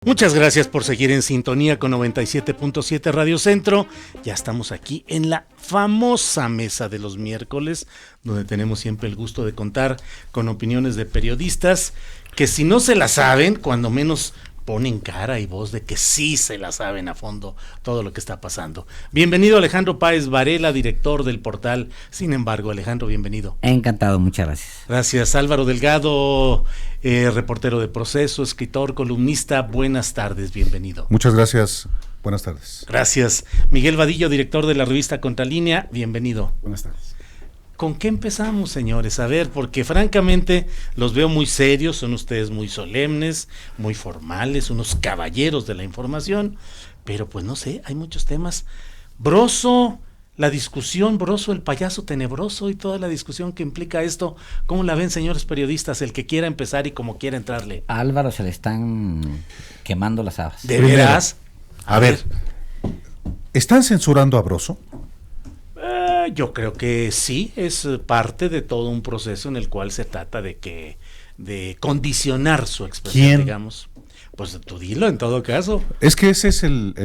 Muchas gracias por seguir en sintonía con 97.7 Radio Centro. Ya estamos aquí en la famosa mesa de los miércoles, donde tenemos siempre el gusto de contar con opiniones de periodistas que, si no se la saben, cuando menos ponen cara y voz de que sí se la saben a fondo todo lo que está pasando. Bienvenido Alejandro Páez Varela, director del portal Sin Embargo. Alejandro, bienvenido. Encantado, muchas gracias. Gracias. Álvaro Delgado, reportero de Proceso, escritor, columnista. Buenas tardes, bienvenido. Muchas gracias. Buenas tardes. Gracias. Miguel Vadillo, director de la revista Contralínea. Bienvenido. Buenas tardes. ¿Con qué empezamos, señores? A ver, porque francamente los veo muy serios, son ustedes muy solemnes, muy formales, unos caballeros de la información, pero pues no sé, hay muchos temas. Broso, la discusión, Broso, el payaso tenebroso y toda la discusión que implica esto, ¿cómo la ven, señores periodistas? El que quiera empezar y como quiera entrarle. A Álvaro se le están quemando las habas. ¿De veras? A ver, ¿están censurando a Broso? Yo creo que sí, es parte de todo un proceso en el cual se trata de condicionar su expresión, ¿Quién? digamos. Pues tú dilo en todo caso. Es que ese es en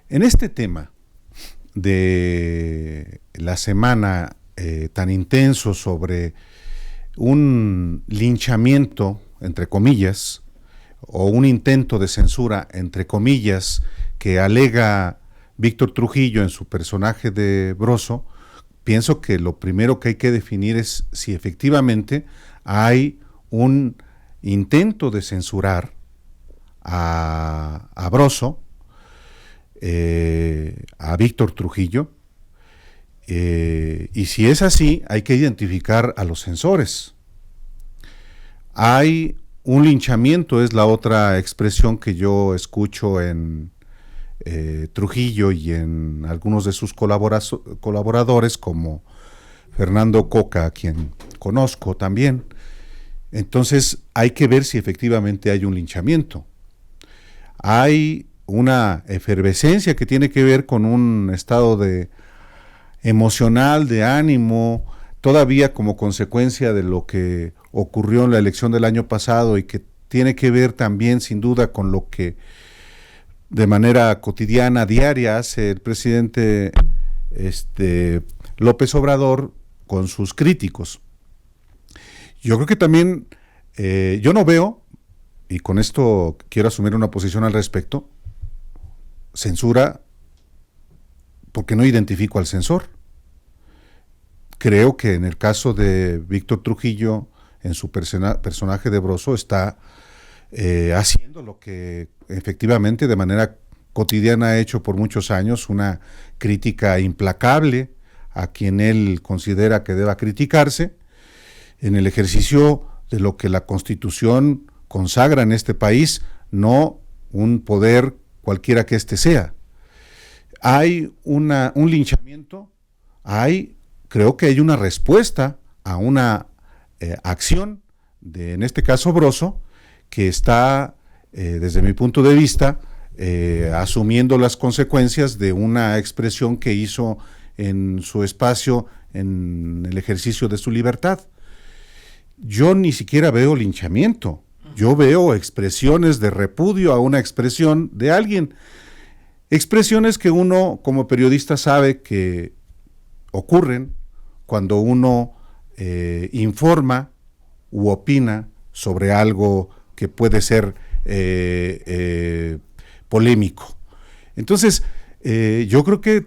este tema de la semana tan intenso sobre un linchamiento, entre comillas, o un intento de censura, entre comillas, que alega Víctor Trujillo en su personaje de Broso. Pienso que lo primero que hay que definir es si efectivamente hay un intento de censurar a Broso, a Víctor Trujillo, y si es así, hay que identificar a los censores. Hay un linchamiento, es la otra expresión que yo escucho en Trujillo y en algunos de sus colaboradores, como Fernando Coca, a quien conozco también. Entonces hay que ver si efectivamente hay un linchamiento. Hay una efervescencia que tiene que ver con un estado emocional, de ánimo, todavía como consecuencia de lo que ocurrió en la elección del año pasado, y que tiene que ver también sin duda con lo que de manera cotidiana, diaria, hace el presidente López Obrador con sus críticos. Yo creo que también, yo no veo, y con esto quiero asumir una posición al respecto, censura porque no identifico al censor. Creo que en el caso de Víctor Trujillo, en su personaje de Broso, está haciendo lo que efectivamente de manera cotidiana ha hecho por muchos años, una crítica implacable a quien él considera que deba criticarse, en el ejercicio de lo que la Constitución consagra en este país, no un poder cualquiera que éste sea. Hay un linchamiento, creo que hay una respuesta a una acción en este caso Broso, que está, desde mi punto de vista, asumiendo las consecuencias de una expresión que hizo en su espacio, en el ejercicio de su libertad. Yo ni siquiera veo linchamiento, yo veo expresiones de repudio a una expresión de alguien, expresiones que uno como periodista sabe que ocurren cuando uno informa u opina sobre algo que puede ser polémico. Entonces, yo creo que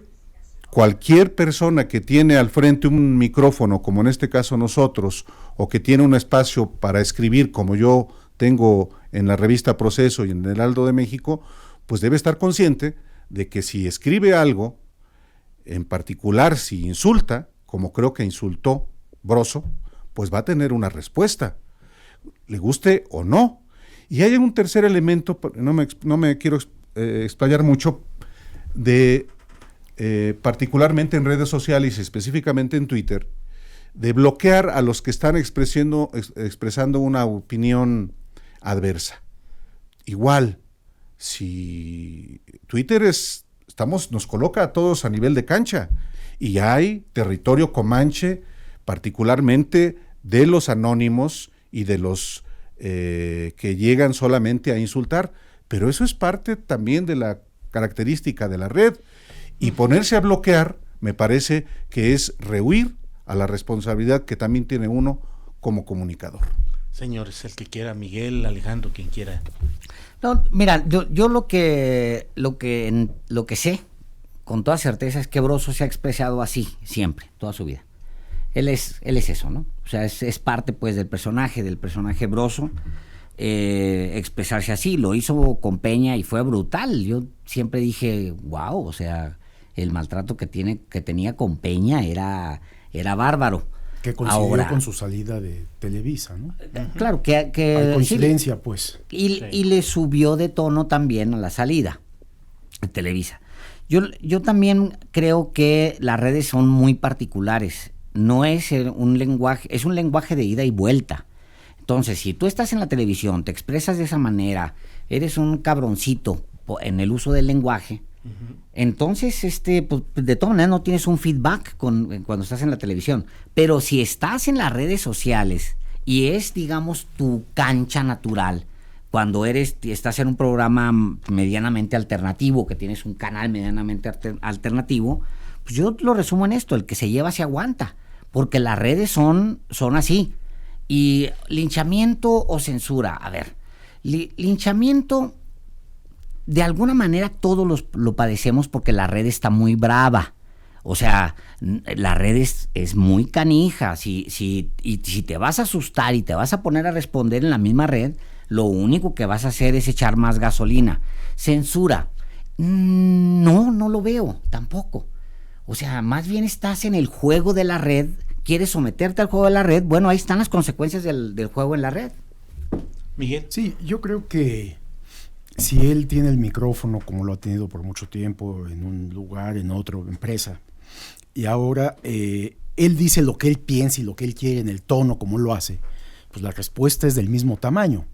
cualquier persona que tiene al frente un micrófono, como en este caso nosotros, o que tiene un espacio para escribir, como yo tengo en la revista Proceso y en el Heraldo de México, pues debe estar consciente de que si escribe algo, en particular si insulta, como creo que insultó Broso, pues va a tener una respuesta, le guste o no. Y hay un tercer elemento, no me quiero explayar mucho, particularmente en redes sociales y específicamente en Twitter, de bloquear a los que están expresando una opinión adversa. Igual, si Twitter nos coloca a todos a nivel de cancha, y hay territorio comanche, particularmente de los anónimos y de los que llegan solamente a insultar, pero eso es parte también de la característica de la red, y ponerse a bloquear me parece que es rehuir a la responsabilidad que también tiene uno como comunicador. Señores, el que quiera, Miguel, Alejandro, quien quiera. No, mira, yo lo que sé con toda certeza es que Broso se ha expresado así siempre, toda su vida. Él es eso, ¿no? O sea, es parte pues del personaje Broso, expresarse así. Lo hizo con Peña y fue brutal. Yo siempre dije, wow, o sea, el maltrato que tenía con Peña era bárbaro. Que coincidió con su salida de Televisa, ¿no? Claro, que hay coincidencia, sí, pues. Y le subió de tono también a la salida de Televisa. Yo también creo que las redes son muy particulares. No es un lenguaje, es un lenguaje de ida y vuelta. Entonces, si tú estás en la televisión, te expresas de esa manera, eres un cabroncito en el uso del lenguaje, entonces, pues, de todas maneras no tienes un feedback cuando estás en la televisión. Pero si estás en las redes sociales y es, digamos, tu cancha natural, cuando estás en un programa medianamente alternativo, que tienes un canal medianamente alternativo, pues yo lo resumo en esto: el que se lleva se aguanta, porque las redes son así. Y linchamiento o censura, a ver, linchamiento, de alguna manera todos lo padecemos porque la red está muy brava. O sea, la red es muy canija. Si te vas a asustar y te vas a poner a responder en la misma red, lo único que vas a hacer es echar más gasolina. Censura, no lo veo tampoco. O sea, más bien estás en el juego de la red, quieres someterte al juego de la red, bueno, ahí están las consecuencias del juego en la red. Miguel. Sí, yo creo que si él tiene el micrófono, como lo ha tenido por mucho tiempo, en un lugar, en otra empresa, y ahora él dice lo que él piensa y lo que él quiere en el tono como lo hace, pues la respuesta es del mismo tamaño.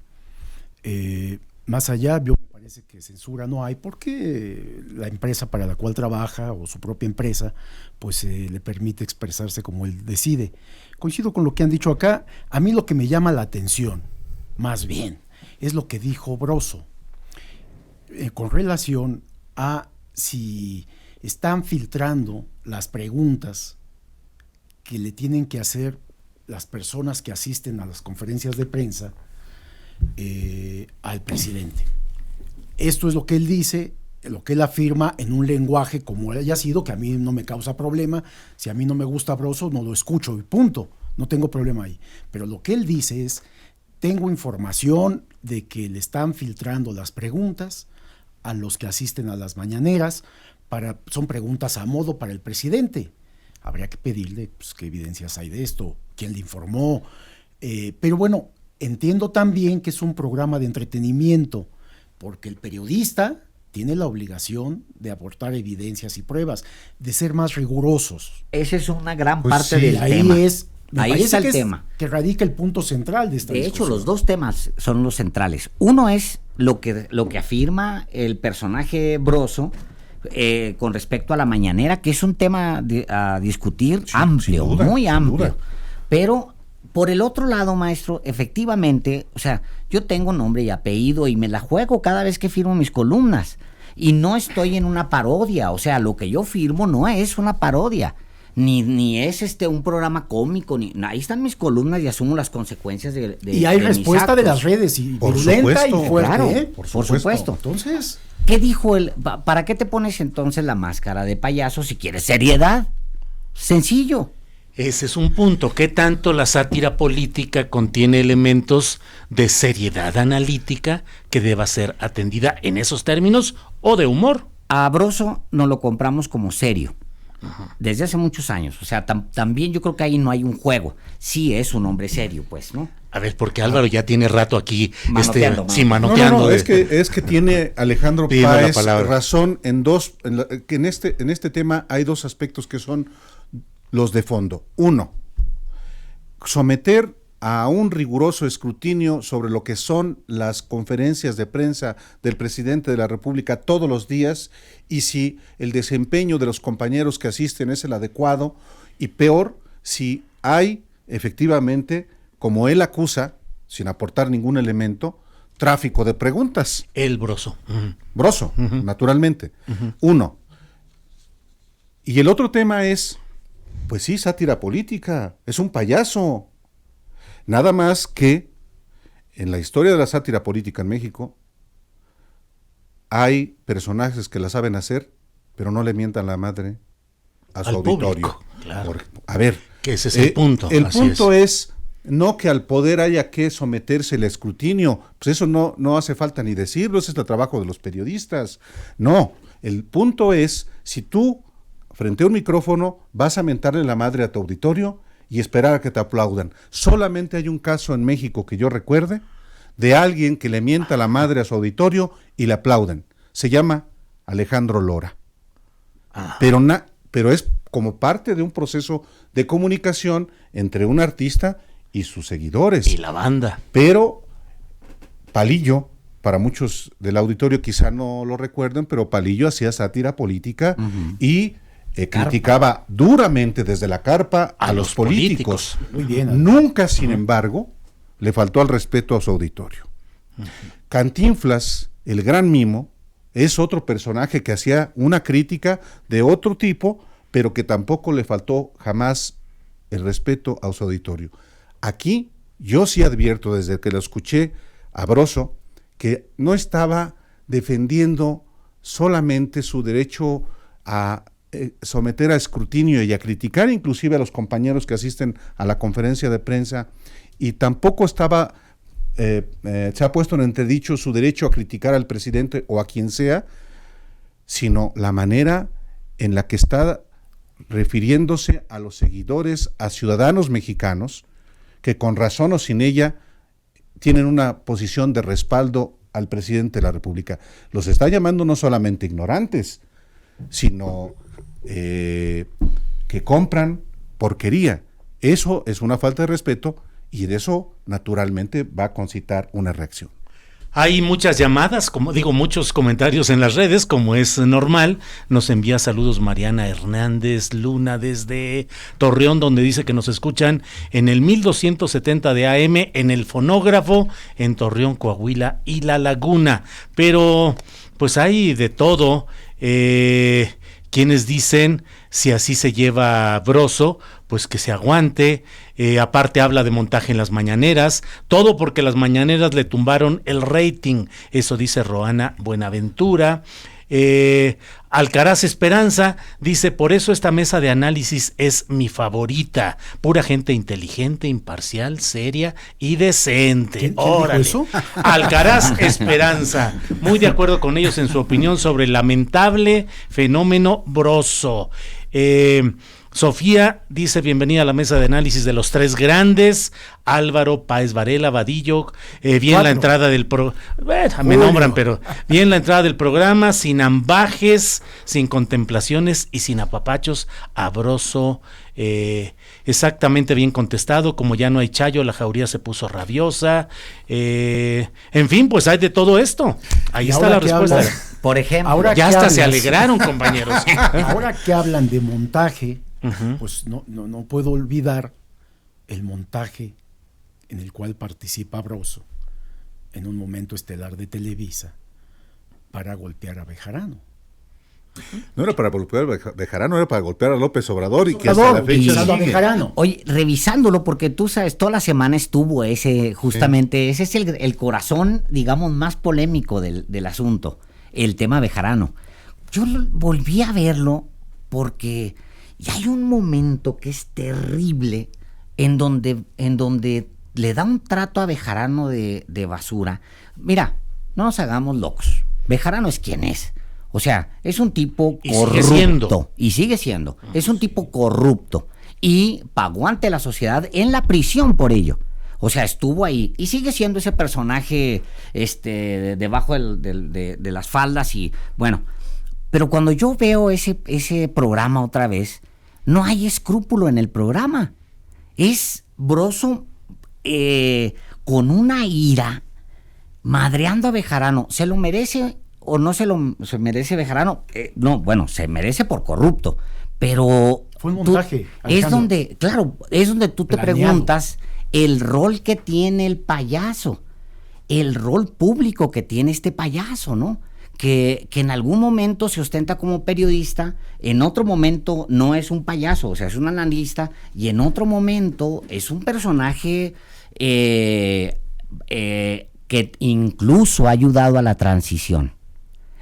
Más allá, me parece que censura no hay, porque la empresa para la cual trabaja, o su propia empresa, pues le permite expresarse como él decide. Coincido con lo que han dicho acá. A mí lo que me llama la atención, más bien, es lo que dijo Broso, con relación a si están filtrando las preguntas que le tienen que hacer las personas que asisten a las conferencias de prensa al presidente. Esto es lo que él dice, lo que él afirma en un lenguaje como haya sido, que a mí no me causa problema. Si a mí no me gusta Broso, no lo escucho y punto, no tengo problema ahí. Pero lo que él dice es: tengo información de que le están filtrando las preguntas a los que asisten a las mañaneras, son preguntas a modo para el presidente. Habría que pedirle pues, qué evidencias hay de esto, quién le informó. Pero bueno, entiendo también que es un programa de entretenimiento, porque el periodista tiene la obligación de aportar evidencias y pruebas, de ser más rigurosos. Esa es una gran Pues parte sí, del ahí tema. Me Ahí está el parece tema. que radica el punto central de esta De discusión. hecho, los dos temas son los centrales. Uno es lo que afirma el personaje Broso con respecto a la mañanera, que es un tema a discutir Sí, amplio, sin duda, muy sin amplio. duda. Pero por el otro lado, maestro, efectivamente, o sea, yo tengo nombre y apellido y me la juego cada vez que firmo mis columnas. Y no estoy en una parodia, o sea, lo que yo firmo no es una parodia. Ni es un programa cómico, ahí están mis columnas y asumo las consecuencias de y hay de mis respuesta de actos. las redes, y Por virulenta supuesto, y fuerte, claro, ¿eh? por supuesto. Entonces, ¿Qué dijo él? ¿Para qué te pones entonces la máscara de payaso si quieres seriedad? Sencillo. Ese es un punto. ¿Qué tanto la sátira política contiene elementos de seriedad analítica que deba ser atendida en esos términos, o de humor? A Broso nos lo compramos como serio. Desde hace muchos años. O sea, también yo creo que ahí no hay un juego. Sí es un hombre serio, pues, ¿no? A ver, porque Álvaro ya tiene rato aquí Manoteando, manoteando. No, es que tiene Alejandro Pidiendo la Páez palabra. razón que en este tema hay dos aspectos que son los de fondo. Uno, someter a un riguroso escrutinio sobre lo que son las conferencias de prensa del presidente de la República todos los días, y si el desempeño de los compañeros que asisten es el adecuado, y peor, si hay efectivamente, como él acusa, sin aportar ningún elemento, tráfico de preguntas. El Broso. Broso, naturalmente. Uno. Y el otro tema es, pues sí, sátira política, es un payaso. Nada más que en la historia de la sátira política en México hay personajes que la saben hacer, pero no le mientan la madre a su auditorio. Público, claro. A ver, que ese es el punto. El así punto es no que al poder haya que someterse al escrutinio, pues eso no hace falta ni decirlo, ese es el trabajo de los periodistas. No, el punto es, si tú frente a un micrófono vas a mentarle la madre a tu auditorio y esperar a que te aplaudan. Solamente hay un caso en México que yo recuerde de alguien que le mienta la madre a su auditorio y le aplauden. Se llama Alejandro Lora. Pero es como parte de un proceso de comunicación entre un artista y sus seguidores. Y la banda. Pero Palillo, para muchos del auditorio quizá no lo recuerden, pero Palillo hacía sátira política y criticaba duramente desde la carpa a los políticos. Muy bien. Nunca, sin embargo, le faltó al respeto a su auditorio. Cantinflas, el gran mimo, es otro personaje que hacía una crítica de otro tipo, pero que tampoco le faltó jamás el respeto a su auditorio. Aquí yo sí advierto desde que lo escuché a Broso que no estaba defendiendo solamente su derecho a someter a escrutinio y a criticar inclusive a los compañeros que asisten a la conferencia de prensa, y tampoco estaba se ha puesto en entredicho su derecho a criticar al presidente o a quien sea, sino la manera en la que está refiriéndose a los seguidores, a ciudadanos mexicanos que con razón o sin ella tienen una posición de respaldo al presidente de la República. Los está llamando no solamente ignorantes, sino que compran porquería. Eso es una falta de respeto y de eso naturalmente va a concitar una reacción. Hay muchas llamadas, muchos comentarios en las redes, como es normal. Nos envía saludos Mariana Hernández Luna desde Torreón, donde dice que nos escuchan en el 1270 de AM, en el fonógrafo, en Torreón, Coahuila y La Laguna. Pero pues hay de todo. Quienes dicen, si así se lleva Broso, pues que se aguante. Aparte habla de montaje en las mañaneras, todo porque las mañaneras le tumbaron el rating. Eso dice Roana Buenaventura. Alcaraz Esperanza dice, por eso esta mesa de análisis es mi favorita, pura gente inteligente, imparcial, seria y decente. ¿Quién Órale. dijo eso? Alcaraz Esperanza, muy de acuerdo con ellos en su opinión sobre el lamentable fenómeno Broso. Sofía dice, bienvenida a la mesa de análisis de los tres grandes. Álvaro Páez Varela, Vadillo, bien la entrada del me nombran, pero bien la entrada del programa, sin ambajes, sin contemplaciones y sin apapachos. Broso, exactamente bien contestado. Como ya no hay Chayo, la jauría se puso rabiosa. En fin, pues hay de todo esto. Ahí está la respuesta. Por ejemplo, ya hasta se alegraron, compañeros. Ahora que hablan de montaje, pues no puedo olvidar el montaje en el cual participa Broso en un momento estelar de Televisa para golpear a Bejarano. No era para golpear a Bejarano, era para golpear a López Obrador y que hasta la fecha a Bejarano. Oye, revisándolo, porque tú sabes, toda la semana estuvo ese es el corazón, digamos, más polémico del asunto, el tema Bejarano. Yo volví a verlo porque ya hay un momento que es terrible en donde le da un trato a Bejarano de basura. Mira, no nos hagamos locos. Bejarano es quien es. O sea, es un tipo corrupto. Y sigue siendo. Es un tipo corrupto. Y pagó ante la sociedad en la prisión por ello. O sea, estuvo ahí. Y sigue siendo ese personaje debajo de las faldas. Y bueno, pero cuando yo veo ese programa otra vez, no hay escrúpulo en el programa. Es Broso con una ira, madreando a Bejarano. ¿Se lo merece o no se merece Bejarano? No, bueno, se merece por corrupto, pero fue un montaje. Es donde tú te preguntas el rol que tiene el payaso, el rol público que tiene este payaso, ¿no? Que en algún momento se ostenta como periodista, en otro momento no es un payaso, o sea, es un analista, y en otro momento es un personaje que incluso ha ayudado a la transición.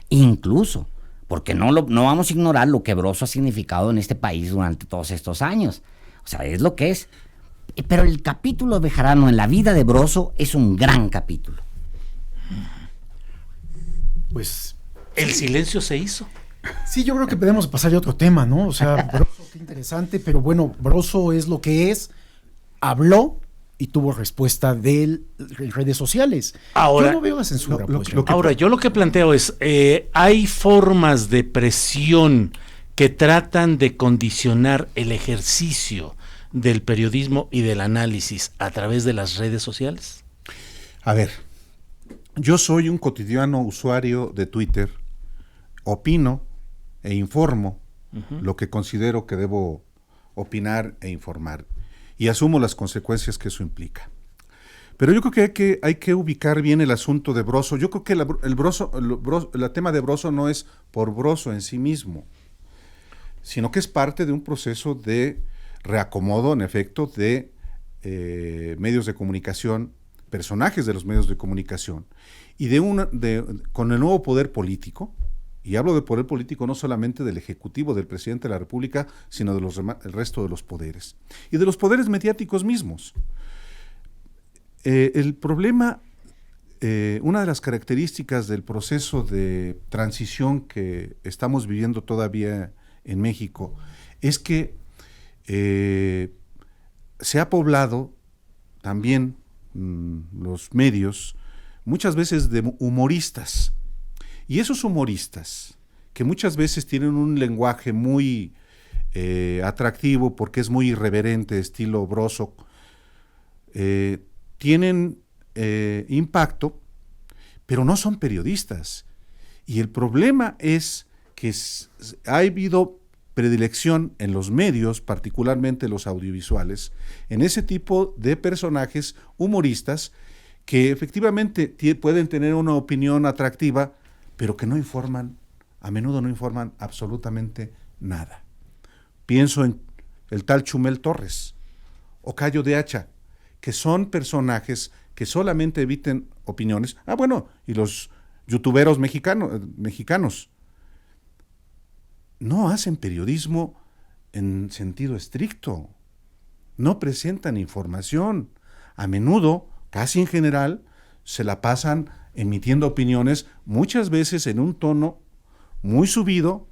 Incluso, porque no vamos a ignorar lo que Broso ha significado en este país durante todos estos años. O sea, es lo que es. Pero el capítulo de Bejarano en la vida de Broso es un gran capítulo. Pues El silencio se hizo. sí, yo creo que podemos pasar a otro tema, ¿no? O sea, Broso, qué interesante, pero bueno, Broso es lo que es, habló y tuvo respuesta de redes sociales. Ahora, yo no veo la censura. Ahora, yo lo que planteo es, hay formas de presión que tratan de condicionar el ejercicio del periodismo y del análisis a través de las redes sociales. A ver, yo soy un cotidiano usuario de Twitter, opino e informo lo que considero que debo opinar e informar, y asumo las consecuencias que eso implica. Pero yo creo que hay que ubicar bien el asunto de Broso. Yo creo que el tema de Broso no es por Broso en sí mismo, sino que es parte de un proceso de reacomodo, en efecto, de medios de comunicación, personajes de los medios de comunicación, y con el nuevo poder político. Y hablo de poder político no solamente del Ejecutivo, del Presidente de la República, sino del resto de los poderes. Y de los poderes mediáticos mismos. El problema, una de las características del proceso de transición que estamos viviendo todavía en México, es que se ha poblado también los medios, muchas veces de humoristas. Y esos humoristas, que muchas veces tienen un lenguaje muy atractivo porque es muy irreverente, estilo Broso, tienen impacto, pero no son periodistas. Y el problema es que ha habido predilección en los medios, particularmente los audiovisuales, en ese tipo de personajes humoristas que efectivamente pueden tener una opinión atractiva, pero que a menudo no informan absolutamente nada. Pienso en el tal Chumel Torres o Cayo de Hacha, que son personajes que solamente emiten opiniones. Y los youtuberos mexicanos no hacen periodismo en sentido estricto, no presentan información. A menudo, casi en general, se la pasan emitiendo opiniones, muchas veces en un tono muy subido,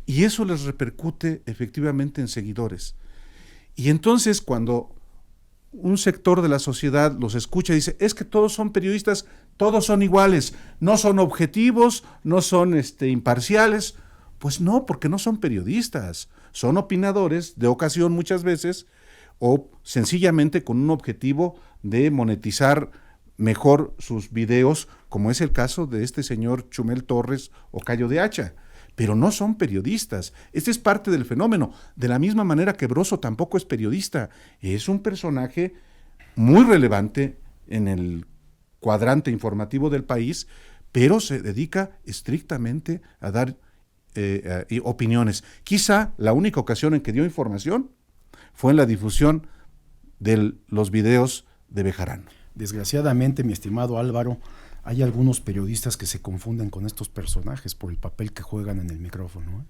y eso les repercute efectivamente en seguidores. Y entonces, cuando un sector de la sociedad los escucha y dice, es que todos son periodistas, todos son iguales, no son objetivos, no son imparciales. Pues no, porque no son periodistas, son opinadores de ocasión muchas veces, o sencillamente con un objetivo de monetizar mejor sus videos, como es el caso de este señor Chumel Torres o Cayo de Hacha, pero no son periodistas. Este es parte del fenómeno, de la misma manera que Broso tampoco es periodista, es un personaje muy relevante en el cuadrante informativo del país, pero se dedica estrictamente a dar opiniones. Quizá la única ocasión en que dio información fue en la difusión de los videos de Bejarano. Desgraciadamente, mi estimado Álvaro, hay algunos periodistas que se confunden con estos personajes por el papel que juegan en el micrófono, ¿eh?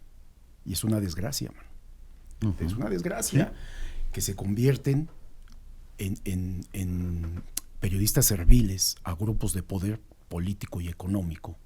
Y es una desgracia, man. Es una desgracia, ¿sí? Que se convierten en periodistas serviles a grupos de poder político y económico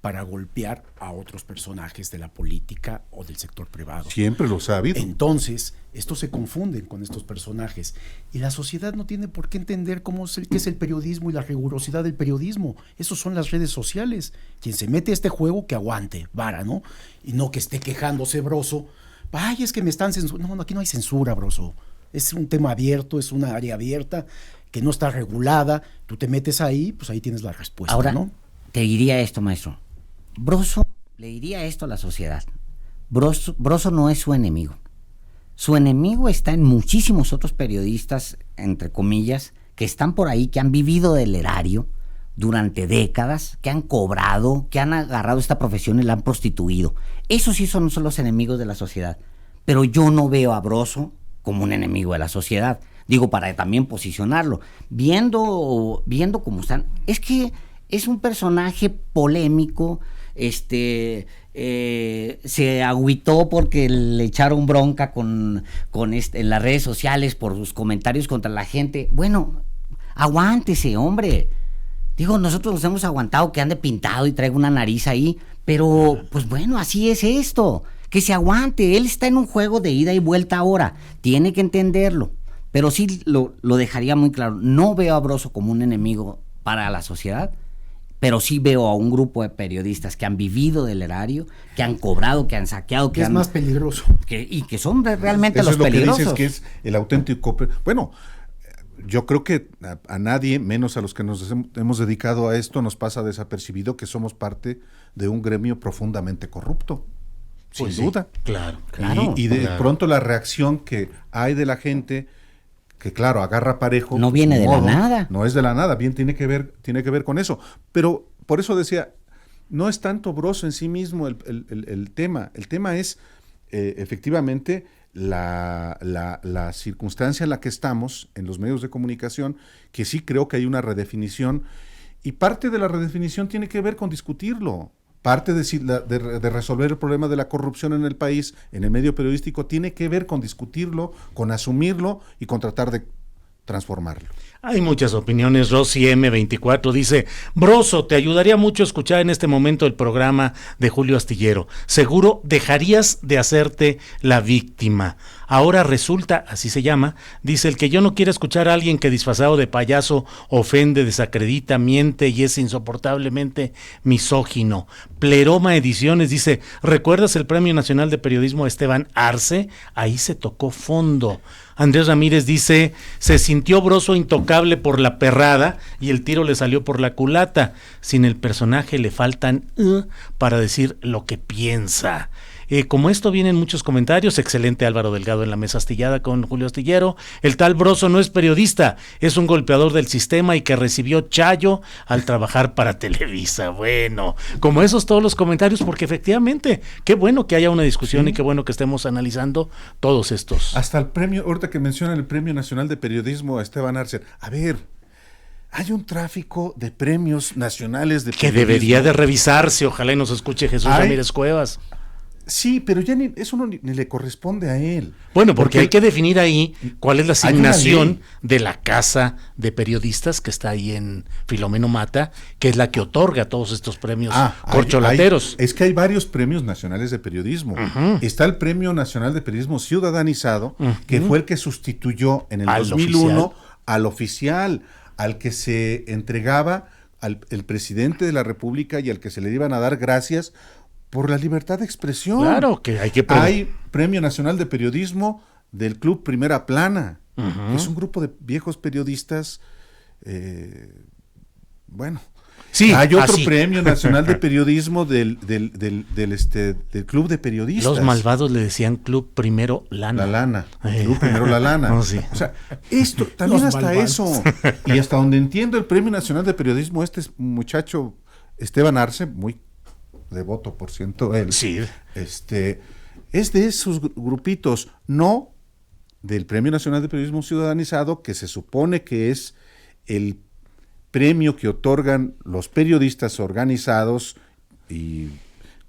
para golpear a otros personajes de la política o del sector privado. Siempre lo ha habido. Entonces, estos se confunden con estos personajes y la sociedad no tiene por qué entender qué es el periodismo y la rigurosidad del periodismo. Esos son las redes sociales. Quien se mete a este juego, que aguante, vara, ¿no? Y no que esté quejándose Broso. Ay, es que me están censurando. No, aquí no hay censura, Broso. Es un tema abierto, es una área abierta que no está regulada. Tú te metes ahí, pues ahí tienes la respuesta. Ahora, ¿no? te diría esto, maestro. Broso le diría esto a la sociedad. Broso no es su enemigo. Su enemigo está en muchísimos otros periodistas, entre comillas, que están por ahí, que han vivido del erario durante décadas, que han cobrado, que han agarrado esta profesión y la han prostituido. Esos sí son los enemigos de la sociedad. Pero yo no veo a Broso como un enemigo de la sociedad. Digo, para también posicionarlo. Viendo cómo están. Es que es un personaje polémico. Se agüitó porque le echaron bronca en las redes sociales por sus comentarios contra la gente. Bueno, aguántese, hombre. Digo, nosotros nos hemos aguantado que ande pintado y traiga una nariz ahí, pero pues bueno, así es esto. Que se aguante, él está en un juego de ida y vuelta ahora, tiene que entenderlo. Pero sí lo dejaría muy claro, no veo a Broso como un enemigo para la sociedad, pero sí veo a un grupo de periodistas que han vivido del erario, que han cobrado, que han saqueado, que es más peligroso. Y que son realmente eso los peligrosos. Eso es lo que dices, que es el auténtico... Bueno, yo creo que a nadie, menos a los que nos hemos dedicado a esto, nos pasa desapercibido que somos parte de un gremio profundamente corrupto. Sin duda. Claro. Y de pronto la reacción que hay de la gente, que claro, agarra parejo. No viene de la nada. No es de la nada, bien tiene que ver con eso. Pero por eso decía, no es tanto Broso en sí mismo el tema. El tema es efectivamente la circunstancia en la que estamos en los medios de comunicación, que sí creo que hay una redefinición, y parte de la redefinición tiene que ver con discutirlo. Parte de resolver el problema de la corrupción en el país, en el medio periodístico, tiene que ver con discutirlo, con asumirlo y con tratar de transformarlo. Hay muchas opiniones. Rosy M24 dice: Broso, te ayudaría mucho escuchar en este momento el programa de Julio Astillero. Seguro dejarías de hacerte la víctima. Ahora resulta, así se llama, dice: el que yo no quiera escuchar a alguien que disfrazado de payaso ofende, desacredita, miente y es insoportablemente misógino. Pleroma Ediciones dice: ¿recuerdas el Premio Nacional de Periodismo a Esteban Arce? Ahí se tocó fondo. Andrés Ramírez dice: se sintió Broso intocable por la perrada y el tiro le salió por la culata. Sin el personaje le faltan para decir lo que piensa. Como esto vienen muchos comentarios. Excelente Álvaro Delgado en la mesa astillada con Julio Astillero. El tal Broso no es periodista, es un golpeador del sistema y que recibió chayo al trabajar para Televisa. Bueno, como esos todos los comentarios, porque efectivamente, qué bueno que haya una discusión, sí, y qué bueno que estemos analizando todos estos. Hasta el premio, ahorita que mencionan el Premio Nacional de Periodismo a Esteban Arce. A ver, hay un tráfico de premios nacionales de que periodismo debería de revisarse. Ojalá y nos escuche Jesús Ramírez Cuevas. Sí, pero ya eso ni le corresponde a él. Bueno, porque hay que definir ahí cuál es la asignación de la casa de periodistas que está ahí en Filomeno Mata, que es la que otorga todos estos premios corcholateros. Es que hay varios premios nacionales de periodismo. Uh-huh. Está el Premio Nacional de Periodismo Ciudadanizado, uh-huh, que fue el que sustituyó en el 2001 al oficial, al que se entregaba el presidente de la República y al que se le iban a dar gracias por la libertad de expresión. Claro, que hay Premio Nacional de Periodismo del Club Primera Plana. Uh-huh. Es un grupo de viejos periodistas. Sí, hay otro Premio Nacional de Periodismo del Club de Periodistas. Los malvados le decían Club Primero Lana. La Lana. Club Primero La Lana. No, sí. O sea, esto también los hasta malvados. Eso. Y hasta donde entiendo el Premio Nacional de Periodismo, este muchacho Esteban Arce, muy devoto por ciento él, sí, es de esos grupitos, no del Premio Nacional de Periodismo Ciudadanizado, que se supone que es el premio que otorgan los periodistas organizados y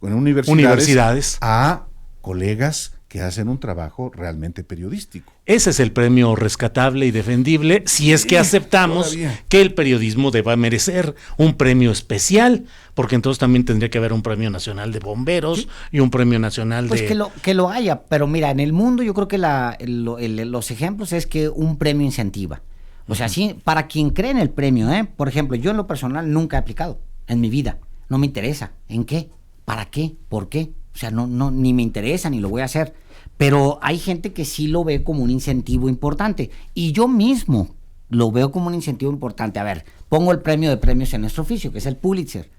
en universidades a colegas que hacen un trabajo realmente periodístico. Ese es el premio rescatable y defendible, si es que aceptamos que el periodismo deba merecer un premio especial, porque entonces también tendría que haber un premio nacional de bomberos y un premio nacional pues de... que lo haya, pero mira, en el mundo yo creo que los ejemplos es que un premio incentiva. O sea, sí, para quien cree en el premio, por ejemplo, yo en lo personal nunca he aplicado en mi vida, no me interesa. ¿En qué? ¿Para qué? ¿Por qué? O sea, no, ni me interesa, ni lo voy a hacer. Pero hay gente que sí lo ve como un incentivo importante. Y yo mismo lo veo como un incentivo importante. A ver, pongo el premio de premios en nuestro oficio, que es el Pulitzer.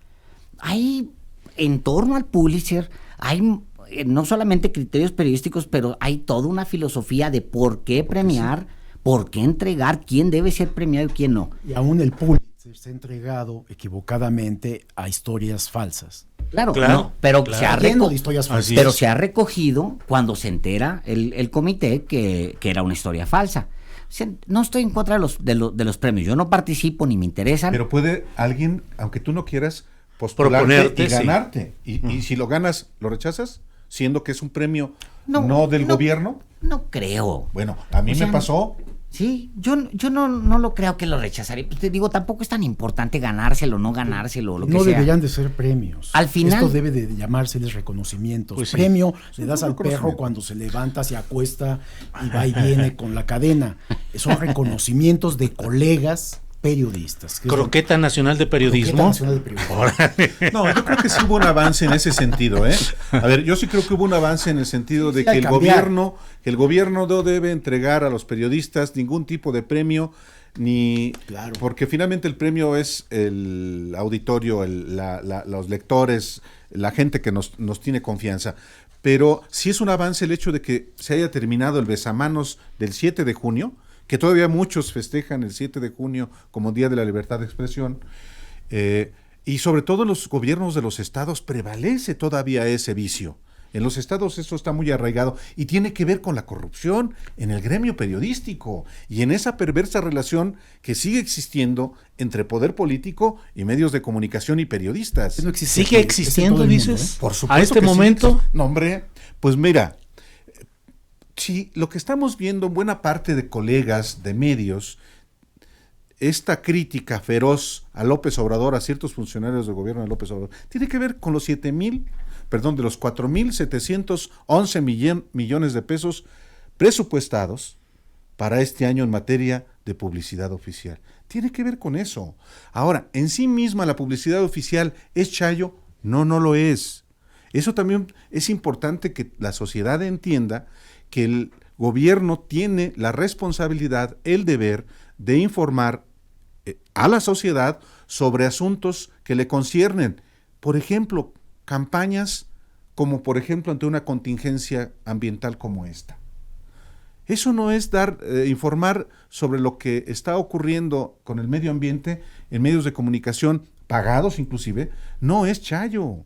Hay, en torno al Pulitzer, hay no solamente criterios periodísticos, pero hay toda una filosofía de por qué premiar, por qué entregar, quién debe ser premiado y quién no. Y aún el Pulitzer se ha entregado equivocadamente a historias falsas. Claro, Claro, pero claro. se ha Lleno de historias falsas. Así pero es. se ha recogido cuando se entera el comité que era una historia falsa. No estoy en contra de los premios, yo no participo ni me interesan. Pero puede alguien, aunque tú no quieras, postularte Proponerte, y sí. ganarte. Y si lo ganas, ¿lo rechazas? Siendo que es un premio No, no del no. gobierno. No creo. Bueno, a mí O sea, me pasó. Sí, yo no lo creo que lo rechazaré. Pues te digo, tampoco es tan importante ganárselo, no ganárselo, lo que No sea. deberían de ser premios. Al final- Esto debe de llamárseles reconocimientos. Pues sí. Premio le das un al perro reconocimiento. cuando se levanta, se acuesta y va y viene con la cadena. Son reconocimientos de colegas periodistas. que es lo- Croqueta Nacional de Periodismo. Croqueta Nacional de Periodismo. Órale. No, yo creo que sí hubo un avance en ese sentido, ¿eh? A ver, yo sí creo que hubo un avance en el sentido de Sí, que al el cambiar. gobierno no debe entregar a los periodistas ningún tipo de premio, ni Claro. porque finalmente el premio es el auditorio, los lectores, la gente que nos tiene confianza. Pero sí es un avance el hecho de que se haya terminado el besamanos del 7 de junio, que todavía muchos festejan el 7 de junio como Día de la Libertad de Expresión, y sobre todo en los gobiernos de los estados prevalece todavía ese vicio. En los estados eso está muy arraigado y tiene que ver con la corrupción en el gremio periodístico y en esa perversa relación que sigue existiendo entre poder político y medios de comunicación y periodistas. No existe ¿Sigue aquí, es en existiendo, todo el mundo, dices? ¿eh? Por A supuesto este que sí. momento. No, hombre, pues mira, si lo que estamos viendo en buena parte de colegas de medios, esta crítica feroz a López Obrador, a ciertos funcionarios del gobierno de López Obrador, tiene que ver con los de los 4.711 millones de pesos presupuestados para este año en materia de publicidad oficial. Tiene que ver con eso. Ahora, en sí misma la publicidad oficial ¿es chayo? No, no lo es. Eso también es importante que la sociedad entienda que el gobierno tiene la responsabilidad, el deber de informar a la sociedad sobre asuntos que le conciernen. Por ejemplo, campañas como por ejemplo ante una contingencia ambiental como esta. Eso no es informar sobre lo que está ocurriendo con el medio ambiente en medios de comunicación, pagados inclusive, no es chayo.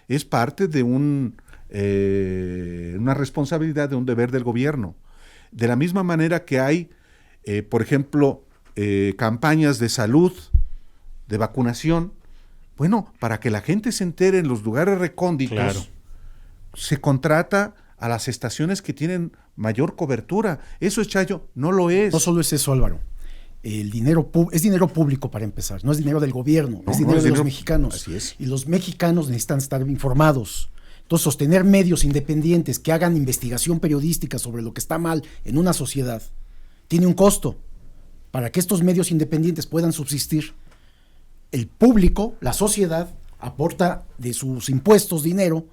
Es parte de una responsabilidad, de un deber del gobierno. De la misma manera que hay, por ejemplo, campañas de salud, de vacunación, bueno, para que la gente se entere en los lugares recónditos, Claro. se contrata a las estaciones que tienen mayor cobertura. ¿Eso es chayo? No lo es. No solo es eso, Álvaro. El dinero es dinero público para empezar, no es dinero del gobierno, No, es no, dinero es de dinero- los mexicanos. así es. Y los mexicanos necesitan estar informados. Entonces, sostener medios independientes que hagan investigación periodística sobre lo que está mal en una sociedad tiene un costo. Para que estos medios independientes puedan subsistir, el público, la sociedad, aporta de sus impuestos dinero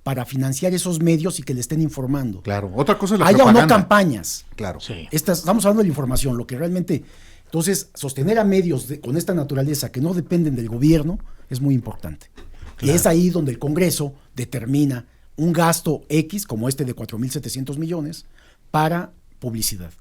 para financiar esos medios y que le estén informando. Claro. Otra cosa es la Haya o no propaganda. campañas. Claro. Sí. Estamos hablando de la información, lo que realmente... Entonces, sostener a medios con esta naturaleza que no dependen del gobierno es muy importante. Claro. Y es ahí donde el Congreso determina un gasto X, como este de 4.700 millones, para publicidad.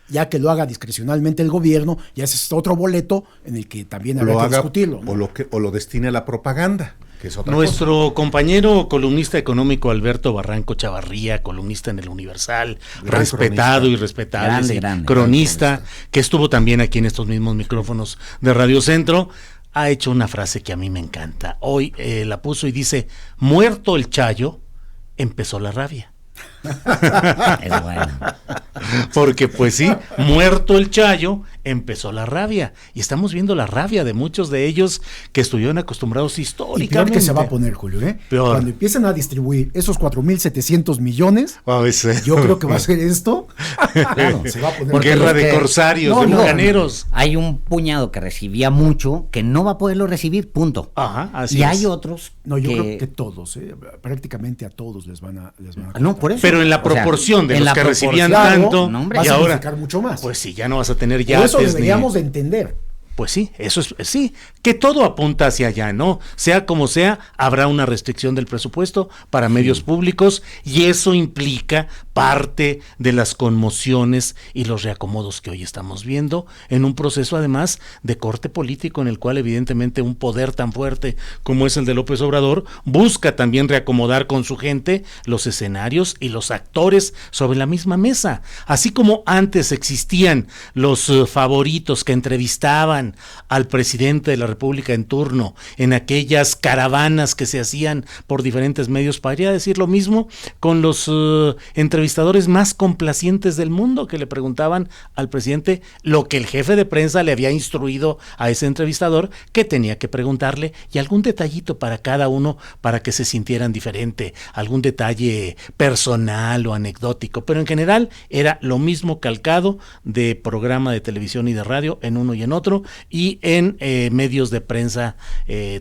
Ya que lo haga discrecionalmente el gobierno, ya ese es otro boleto en el que también habrá Lo que haga discutirlo, ¿no? o lo destine a la propaganda, que es otra Nuestro compañero columnista económico Alberto Barranco Chavarría, columnista en el Universal, Gran respetado cronista. y respetable, Grande, sí, grande, cronista, gran cronista. que estuvo también aquí en estos mismos micrófonos de Radio Centro, ha hecho una frase que a mí me encanta. Hoy la puso y dice: muerto el chayo, empezó la rabia. Es bueno. Porque pues sí, muerto el chayo, empezó la rabia. Y estamos viendo la rabia de muchos de ellos que estuvieron acostumbrados Y históricamente. peor que se va a poner, Julio, ¿eh? Peor. Cuando empiecen a distribuir esos 4.700 millones, A veces. yo creo que va a ser esto. Claro, se va a poner. Porque Guerra los de que- corsarios, No, de no. bucaneros. Hay un puñado que recibía mucho que no va a poderlo recibir, punto. Ajá, así y es. hay otros No, yo creo que todos, prácticamente a todos les van a No, por eso. Pero en la O sea, proporción de en los la que recibían proporción, tanto, no, hombre. va y a ahora, significar mucho más. pues sí, ya no vas a tener Por eso yates deberíamos ni... de entender Pues sí, eso es, sí, que todo apunta hacia allá, ¿no? Sea como sea, habrá una restricción del presupuesto para medios públicos y eso implica parte de las conmociones y los reacomodos que hoy estamos viendo en un proceso además de corte político en el cual evidentemente un poder tan fuerte como es el de López Obrador busca también reacomodar con su gente los escenarios y los actores sobre la misma mesa, así como antes existían los favoritos que entrevistaban al presidente de la República en turno en aquellas caravanas que se hacían por diferentes medios. Podría decir lo mismo con los entrevistadores más complacientes del mundo que le preguntaban al presidente lo que el jefe de prensa le había instruido a ese entrevistador que tenía que preguntarle, y algún detallito para cada uno para que se sintieran diferente, algún detalle personal o anecdótico, pero en general era lo mismo calcado de programa de televisión y de radio en uno y en otro, y en medios de prensa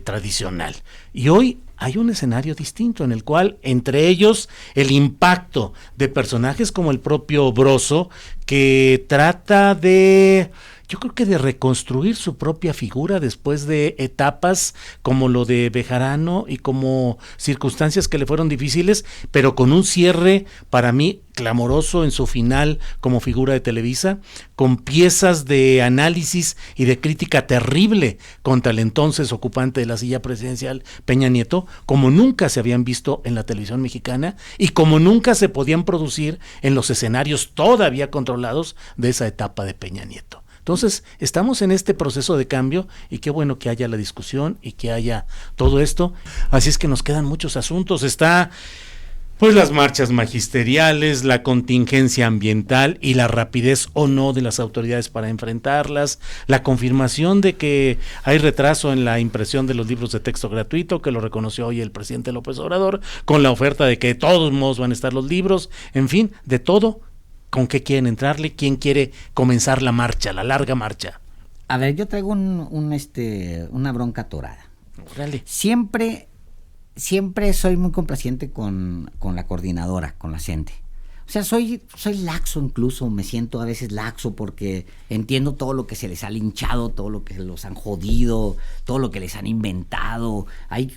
tradicional. Y hoy hay un escenario distinto en el cual, entre ellos, el impacto de personajes como el propio Broso, que trata de, yo creo que de reconstruir su propia figura después de etapas como lo de Bejarano y como circunstancias que le fueron difíciles, pero con un cierre para mí clamoroso en su final como figura de Televisa, con piezas de análisis y de crítica terrible contra el entonces ocupante de la silla presidencial, Peña Nieto, como nunca se habían visto en la televisión mexicana y como nunca se podían producir en los escenarios todavía controlados de esa etapa de Peña Nieto. Entonces, estamos en este proceso de cambio y qué bueno que haya la discusión y que haya todo esto. Así es que nos quedan muchos asuntos. Está, pues, las marchas magisteriales, la contingencia ambiental y la rapidez o no de las autoridades para enfrentarlas, la confirmación de que hay retraso en la impresión de los libros de texto gratuito, que lo reconoció hoy el presidente López Obrador, con la oferta de que de todos modos van a estar los libros, en fin, de todo. ¿Con qué quieren entrarle? ¿Quién quiere comenzar la marcha, la larga marcha? A ver, yo traigo una bronca atorada. Órale. Siempre soy muy complaciente con la coordinadora, con la CENTE. O sea, soy laxo incluso, me siento a veces laxo porque entiendo todo lo que se les ha linchado, todo lo que los han jodido, todo lo que les han inventado.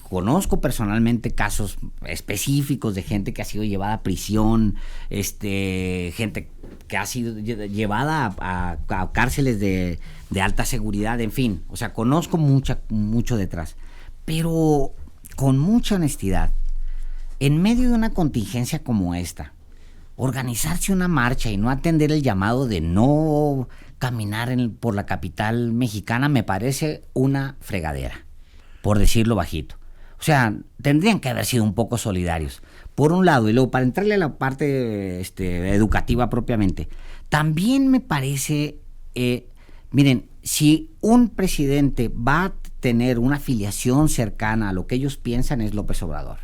Conozco personalmente casos específicos de gente que ha sido llevada a prisión, gente que ha sido llevada a cárceles de alta seguridad, en fin. O sea, conozco mucho detrás. Pero con mucha honestidad, en medio de una contingencia como esta, organizarse una marcha y no atender el llamado de no caminar por la capital mexicana me parece una fregadera, por decirlo bajito. O sea, tendrían que haber sido un poco solidarios, por un lado, y luego para entrarle a la parte educativa propiamente, también me parece, miren, si un presidente va a tener una afiliación cercana a lo que ellos piensan es López Obrador.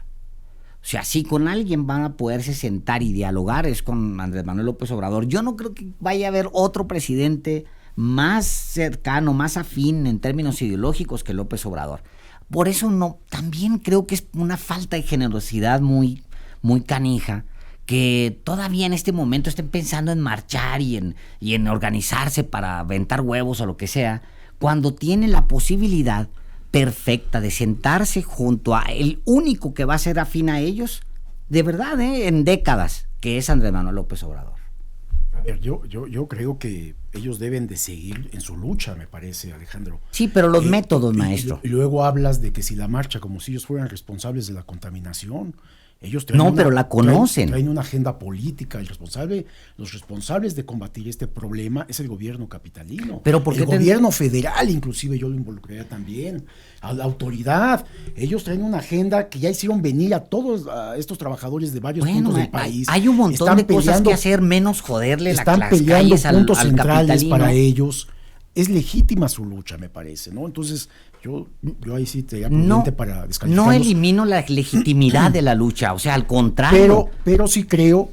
O sea, si con alguien van a poderse sentar y dialogar es con Andrés Manuel López Obrador. Yo no creo que vaya a haber otro presidente más cercano, más afín en términos ideológicos que López Obrador. Por eso también creo que es una falta de generosidad muy, muy canija que todavía en este momento estén pensando en marchar y en organizarse para aventar huevos o lo que sea, cuando tienen la posibilidad perfecta de sentarse junto a el único que va a ser afín a ellos, de verdad, en décadas, que es Andrés Manuel López Obrador. A ver, yo creo que ellos deben de seguir en su lucha, me parece, Alejandro. Sí, pero los métodos, maestro. Y luego hablas de que si la marcha, como si ellos fueran responsables de la contaminación. Ellos traen pero la conocen. Traen una agenda política. Los responsables de combatir este problema es el gobierno capitalino. Pero ¿por qué el gobierno federal, inclusive yo lo involucraría también, a la autoridad. Ellos traen una agenda que ya hicieron venir a todos a estos trabajadores de varios puntos del país. Hay un montón de cosas que hacer, menos joderle las calles Están peleando puntos al centrales capitalino. para ellos. Es legítima su lucha, me parece, ¿no? Entonces, yo ahí sí te diría prudente para descalificarlos. No elimino la legitimidad de la lucha, o sea, al contrario. Pero sí creo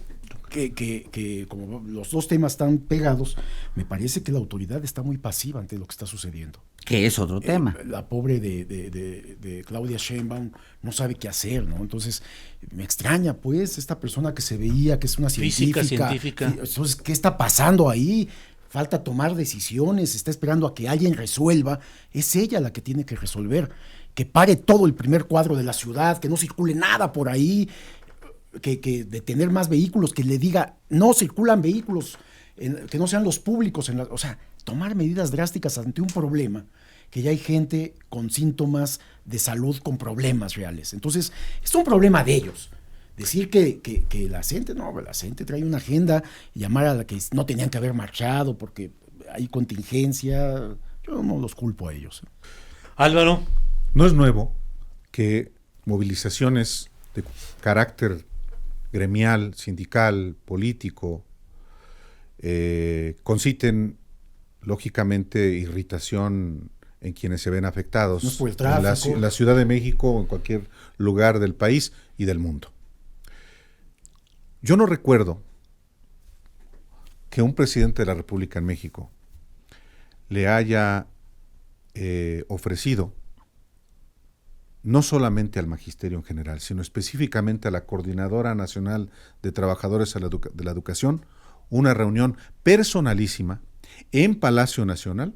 que como los dos temas están pegados, me parece que la autoridad está muy pasiva ante lo que está sucediendo. Que es otro tema. La pobre de Claudia Sheinbaum no sabe qué hacer, ¿no? Entonces, me extraña, pues, esta persona que se veía que es una científica. Científica. Entonces, ¿qué está pasando ahí? falta tomar decisiones, está esperando a que alguien resuelva. Es ella la que tiene que resolver. Que pare todo el primer cuadro de la ciudad, que no circule nada por ahí, que detener más vehículos, que le diga, no circulan vehículos, que no sean los públicos. O sea, tomar medidas drásticas ante un problema, que ya hay gente con síntomas de salud, con problemas reales. Entonces, es un problema de ellos. Decir que la gente trae una agenda, y llamar a la que no tenían que haber marchado porque hay contingencia, yo no los culpo a ellos. Álvaro. No es nuevo que movilizaciones de carácter gremial, sindical, político, conciten lógicamente irritación en quienes se ven afectados, no es por el tráfico, en la Ciudad de México o en cualquier lugar del país y del mundo. Yo no recuerdo que un presidente de la República en México le haya ofrecido, no solamente al magisterio en general, sino específicamente a la Coordinadora Nacional de Trabajadores de la Educación, una reunión personalísima en Palacio Nacional,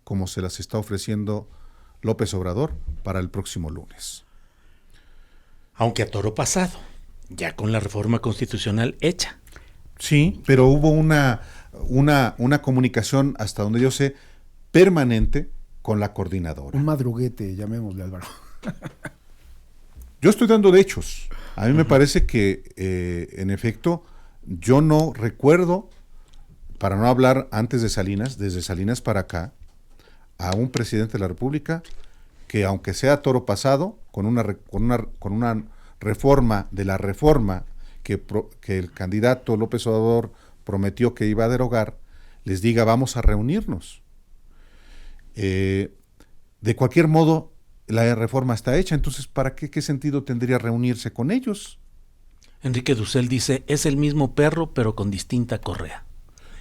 como se las está ofreciendo López Obrador para el próximo lunes. Aunque a toro pasado, ya con la reforma constitucional hecha. Sí, pero hubo una comunicación, hasta donde yo sé, permanente con la coordinadora. Un madruguete, llamémosle, Álvaro. Yo estoy dando de hechos. A mí me parece que, en efecto, yo no recuerdo, para no hablar antes de Salinas, desde Salinas para acá, a un presidente de la República que, aunque sea toro pasado, con una reforma de la reforma que el candidato López Obrador prometió que iba a derogar, les diga vamos a reunirnos. De cualquier modo, la reforma está hecha, entonces ¿para qué sentido tendría reunirse con ellos? Enrique Dussel dice, es el mismo perro pero con distinta correa.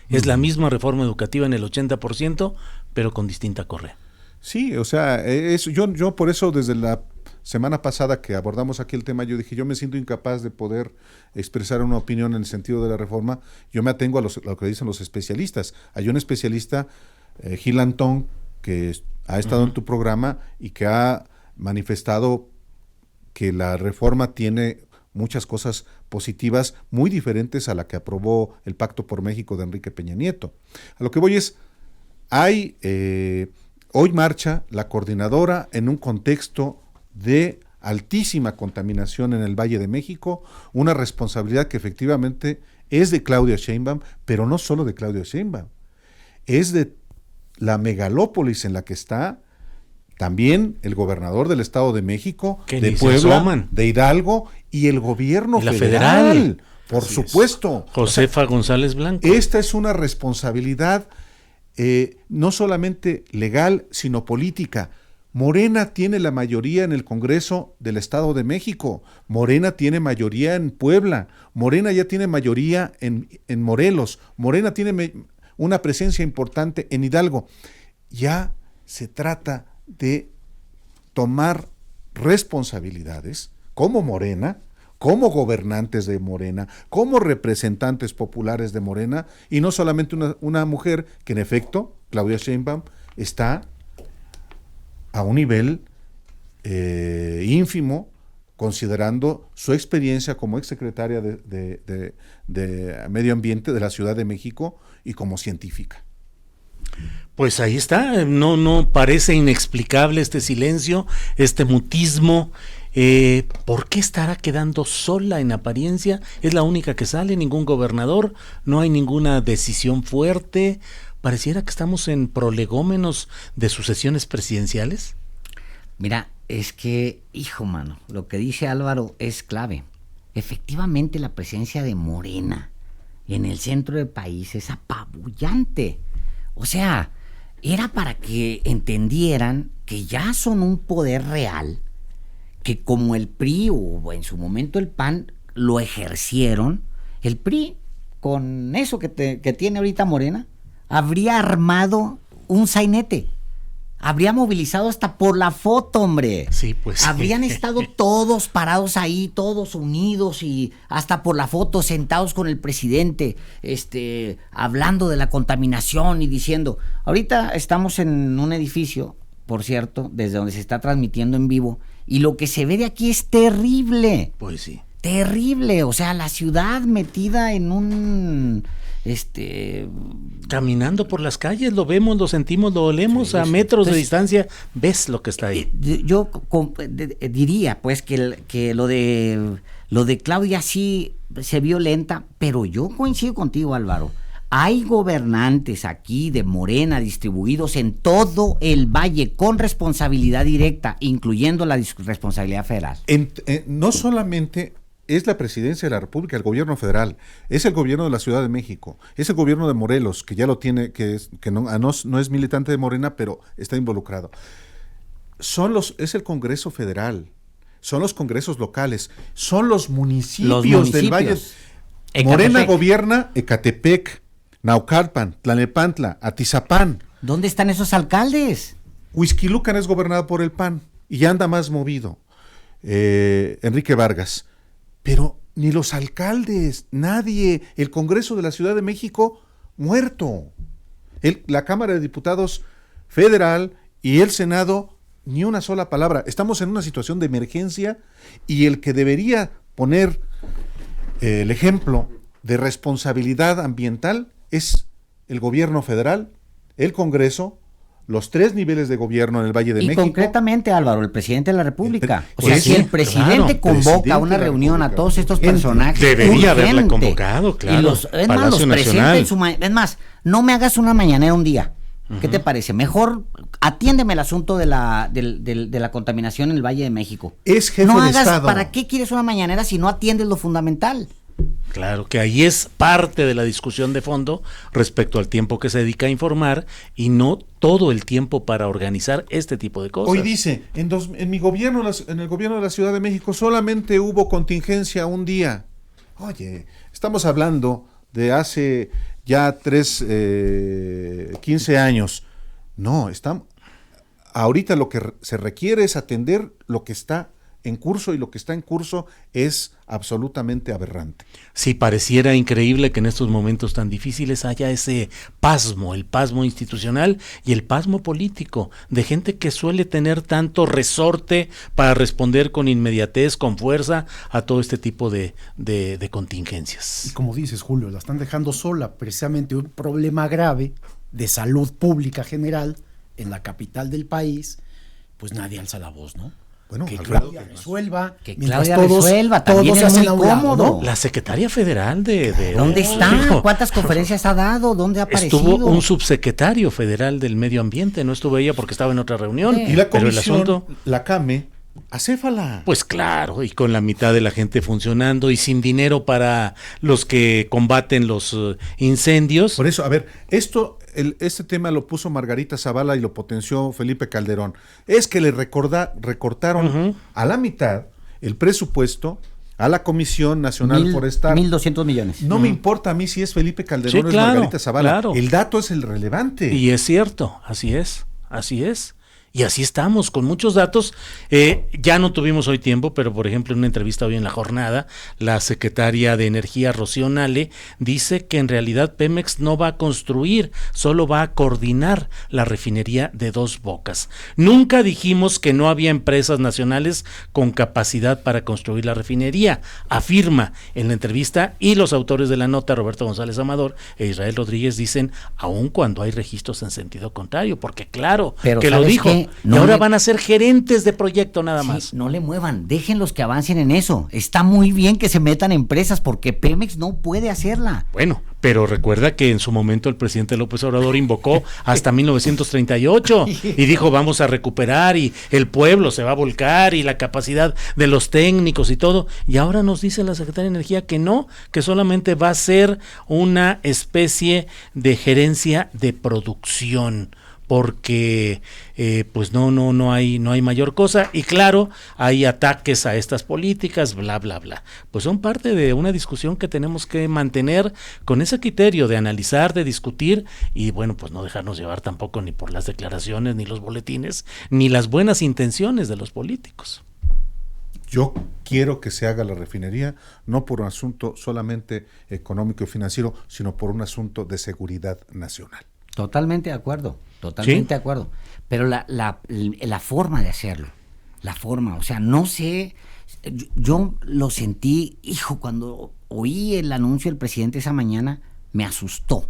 Es la misma reforma educativa en el 80%, pero con distinta correa. Sí, o sea, yo por eso desde la semana pasada que abordamos aquí el tema, yo dije, yo me siento incapaz de poder expresar una opinión en el sentido de la reforma. Yo me atengo a lo que dicen los especialistas. Hay un especialista, Gil Antón, que ha estado en tu programa y que ha manifestado que la reforma tiene muchas cosas positivas muy diferentes a la que aprobó el Pacto por México de Enrique Peña Nieto. A lo que voy es, hoy marcha la coordinadora en un contexto de altísima contaminación en el Valle de México, una responsabilidad que efectivamente es de Claudia Sheinbaum, pero no solo de Claudia Sheinbaum, es de la megalópolis en la que está también el gobernador del Estado de México, de Puebla, de Hidalgo y el gobierno federal. Por supuesto. Josefa González Blanco. Esta es una responsabilidad no solamente legal, sino política. Morena tiene la mayoría en el Congreso del Estado de México, Morena tiene mayoría en Puebla, Morena ya tiene mayoría en Morelos, Morena tiene una presencia importante en Hidalgo. Ya se trata de tomar responsabilidades como Morena, como gobernantes de Morena, como representantes populares de Morena, y no solamente una mujer que en efecto, Claudia Sheinbaum, está a un nivel ínfimo, considerando su experiencia como exsecretaria de Medio Ambiente de la Ciudad de México y como científica. Pues ahí está, no parece inexplicable este silencio, este mutismo. ¿Por qué estará quedando sola en apariencia? Es la única que sale, ningún gobernador, no hay ninguna decisión fuerte. Pareciera que estamos en prolegómenos de sucesiones presidenciales. Mira, es que, hijo mano, lo que dice Álvaro es clave. Efectivamente, la presencia de Morena en el centro del país es apabullante. O sea, era para que entendieran que ya son un poder real, que como el PRI o en su momento el PAN lo ejercieron, el PRI, con eso que tiene ahorita Morena, habría armado un sainete, habría movilizado hasta por la foto, hombre. Sí, pues. Habrían estado todos parados ahí, todos unidos y hasta por la foto, sentados con el presidente, hablando de la contaminación y diciendo, ahorita estamos en un edificio, por cierto, desde donde se está transmitiendo en vivo, y lo que se ve de aquí es terrible. Pues sí. Terrible, o sea, la ciudad metida en un... Caminando por las calles, lo vemos, lo sentimos, lo olemos, sí, a metros de distancia, ves lo que está ahí. Yo diría, pues, que lo de Claudia sí se vio lenta, pero yo coincido contigo, Álvaro. Hay gobernantes aquí de Morena distribuidos en todo el valle con responsabilidad directa, incluyendo la responsabilidad federal. No solamente es la presidencia de la República, el gobierno federal, es el gobierno de la Ciudad de México, es el gobierno de Morelos, que ya lo tiene, que no es militante de Morena, pero está involucrado. Es el Congreso Federal, son los congresos locales, son los municipios del Valle. Morena gobierna Ecatepec, Naucalpan, Tlalnepantla, Atizapán. ¿Dónde están esos alcaldes? Huixquilucan es gobernado por el PAN y ya anda más movido. Enrique Vargas. Pero ni los alcaldes, nadie, el Congreso de la Ciudad de México muerto. La Cámara de Diputados Federal y el Senado, ni una sola palabra. Estamos en una situación de emergencia y el que debería poner el ejemplo de responsabilidad ambiental es el gobierno federal, el Congreso, los 3 niveles de gobierno en el Valle de México. Y concretamente, Álvaro, el presidente de la República. O sea, si el presidente convoca una reunión a todos estos personajes, debería haberla convocado, claro. Y los presenta en su es más, no me hagas una mañanera un día. ¿Qué te parece? Mejor atiéndeme el asunto de la contaminación en el Valle de México. Es jefe de Estado. ¿Para qué quieres una mañanera si no atiendes lo fundamental? Claro, que ahí es parte de la discusión de fondo respecto al tiempo que se dedica a informar y no todo el tiempo para organizar este tipo de cosas. Hoy dice, en mi gobierno, en el gobierno de la Ciudad de México solamente hubo contingencia un día. Oye, estamos hablando de hace ya 15 años. No, ahorita lo que se requiere es atender lo que está en curso, y lo que está en curso es absolutamente aberrante. Sí, pareciera increíble que en estos momentos tan difíciles haya ese pasmo, el pasmo institucional y el pasmo político, de gente que suele tener tanto resorte para responder con inmediatez, con fuerza a todo este tipo de contingencias. Y como dices, Julio, la están dejando sola, precisamente un problema grave de salud pública general en la capital del país, pues nadie alza la voz, ¿no? Bueno, que Claudia resuelva, también es muy cómodo. La secretaria federal de ¿dónde está? ¿Cuántas conferencias ha dado? ¿Dónde ha aparecido? Estuvo un subsecretario federal del Medio Ambiente, no estuvo ella porque estaba en otra reunión. Y la comisión, pero el asunto, la CAME, acéfala. Pues claro, y con la mitad de la gente funcionando y sin dinero para los que combaten los incendios. Por eso, a ver, este tema lo puso Margarita Zavala y lo potenció Felipe Calderón. Es que le recortaron a la mitad el presupuesto a la Comisión Nacional Forestal. 1,200 millones. No me importa a mí si es Felipe Calderón o es Margarita Zavala. Claro. El dato es el relevante. Y es cierto, así es. Y así estamos, con muchos datos. Ya no tuvimos hoy tiempo, pero por ejemplo en una entrevista hoy en La Jornada, la secretaria de Energía, Rocío Nale, dice que en realidad Pemex no va a construir, solo va a coordinar la refinería de Dos Bocas. Nunca dijimos que no había empresas nacionales con capacidad para construir la refinería, afirma en la entrevista, y los autores de la nota, Roberto González Amador e Israel Rodríguez, dicen, aun cuando hay registros en sentido contrario, porque claro, pero que lo dijo. Y ahora van a ser gerentes de proyecto nada más. No le muevan, déjenlos que avancen en eso. Está muy bien que se metan empresas porque Pemex no puede hacerla. Bueno, pero recuerda que en su momento el presidente López Obrador invocó hasta 1938 y dijo vamos a recuperar y el pueblo se va a volcar y la capacidad de los técnicos y todo. Y ahora nos dice la Secretaría de Energía que no, que solamente va a ser una especie de gerencia de producción. porque pues no hay mayor cosa, y claro, hay ataques a estas políticas, bla bla bla. Pues son parte de una discusión que tenemos que mantener con ese criterio de analizar, de discutir, y bueno, pues no dejarnos llevar tampoco ni por las declaraciones, ni los boletines, ni las buenas intenciones de los políticos. Yo quiero que se haga la refinería no por un asunto solamente económico y financiero, sino por un asunto de seguridad nacional. Totalmente de acuerdo, totalmente de acuerdo. Pero la forma de hacerlo, la forma, o sea, no sé, yo lo sentí, hijo, cuando oí el anuncio del presidente esa mañana, me asustó,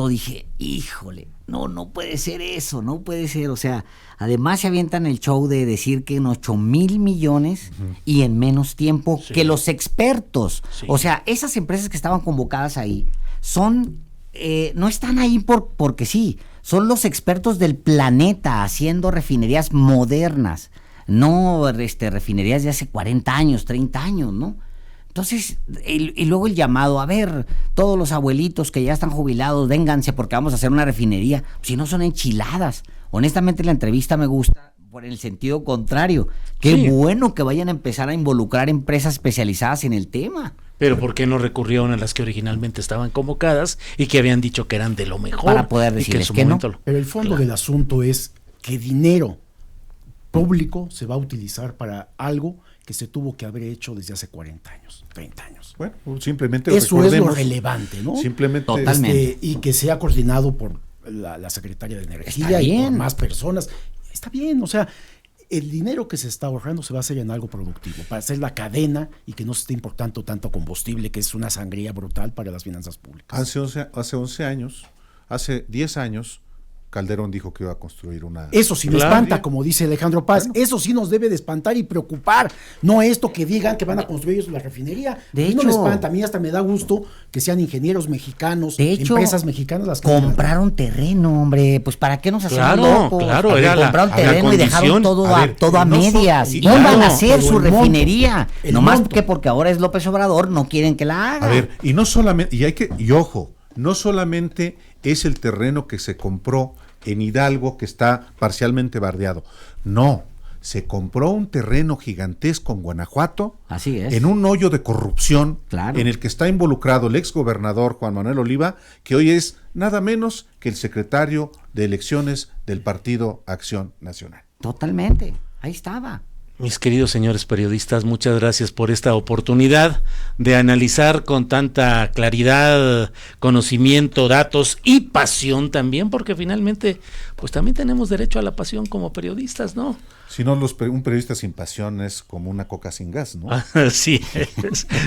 dije, híjole, no puede ser eso, no puede ser, o sea, además se avientan el show de decir que en 8,000 millones y en menos tiempo que los expertos, o sea, esas empresas que estaban convocadas ahí son, no están ahí porque sí, son los expertos del planeta haciendo refinerías modernas, no refinerías de hace 40 años, 30 años, ¿no? Entonces, y luego el llamado, a ver, todos los abuelitos que ya están jubilados, vénganse porque vamos a hacer una refinería. Si no, son enchiladas. Honestamente, la entrevista me gusta por el sentido contrario. Qué bueno que vayan a empezar a involucrar empresas especializadas en el tema. Pero ¿por qué no recurrieron a las que originalmente estaban convocadas y que habían dicho que eran de lo mejor? Para poder decirles que no. Pero el fondo del asunto es que dinero público se va a utilizar para algo que se tuvo que haber hecho desde hace 40 años, 30 años. Bueno, simplemente eso es lo relevante, ¿no? Simplemente totalmente. Y que sea coordinado por la Secretaria de Energía y por más personas. Está bien, o sea, el dinero que se está ahorrando se va a hacer en algo productivo, para hacer la cadena y que no se esté importando tanto combustible, que es una sangría brutal para las finanzas públicas. Hace 11 años, hace 10 años, Calderón dijo que iba a construir una... Eso sí me espanta, como dice Alejandro Paz. Bueno, eso sí nos debe de espantar y preocupar. No esto que digan que van a construir ellos la refinería. De hecho, no me espanta. A mí hasta me da gusto que sean ingenieros mexicanos, de hecho, empresas mexicanas las que compraron terreno, hombre. Pues ¿para qué nos hacemos locos? Claro, era compraron terreno y dejaron todo a medias. No van a hacer su refinería. Nomás que porque ahora es López Obrador, no quieren que la haga. A ver, y no solamente, y ojo, no solamente es el terreno que se compró en Hidalgo, que está parcialmente bardeado. No, se compró un terreno gigantesco en Guanajuato. Así es. En un hoyo de corrupción, claro, en el que está involucrado el exgobernador Juan Manuel Oliva, que hoy es nada menos que el secretario de elecciones del Partido Acción Nacional. Totalmente, ahí estaba. Mis queridos señores periodistas, muchas gracias por esta oportunidad de analizar con tanta claridad, conocimiento, datos y pasión también, porque finalmente pues también tenemos derecho a la pasión como periodistas, ¿no? Si no, un periodista sin pasión es como una coca sin gas, ¿no? Sí,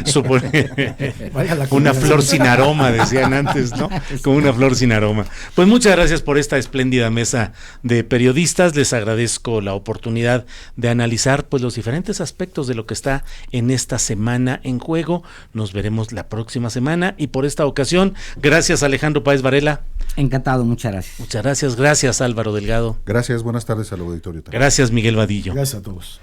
supone una flor sin aroma, decían antes, ¿no? Como una flor sin aroma. Pues muchas gracias por esta espléndida mesa de periodistas. Les agradezco la oportunidad de analizar pues los diferentes aspectos de lo que está en esta semana en juego. Nos veremos la próxima semana y por esta ocasión, gracias Alejandro Páez Varela. Encantado, muchas gracias. Muchas gracias, gracias Álvaro Delgado. Gracias, buenas tardes al auditorio también. Gracias Miguel Vadillo. Gracias a todos.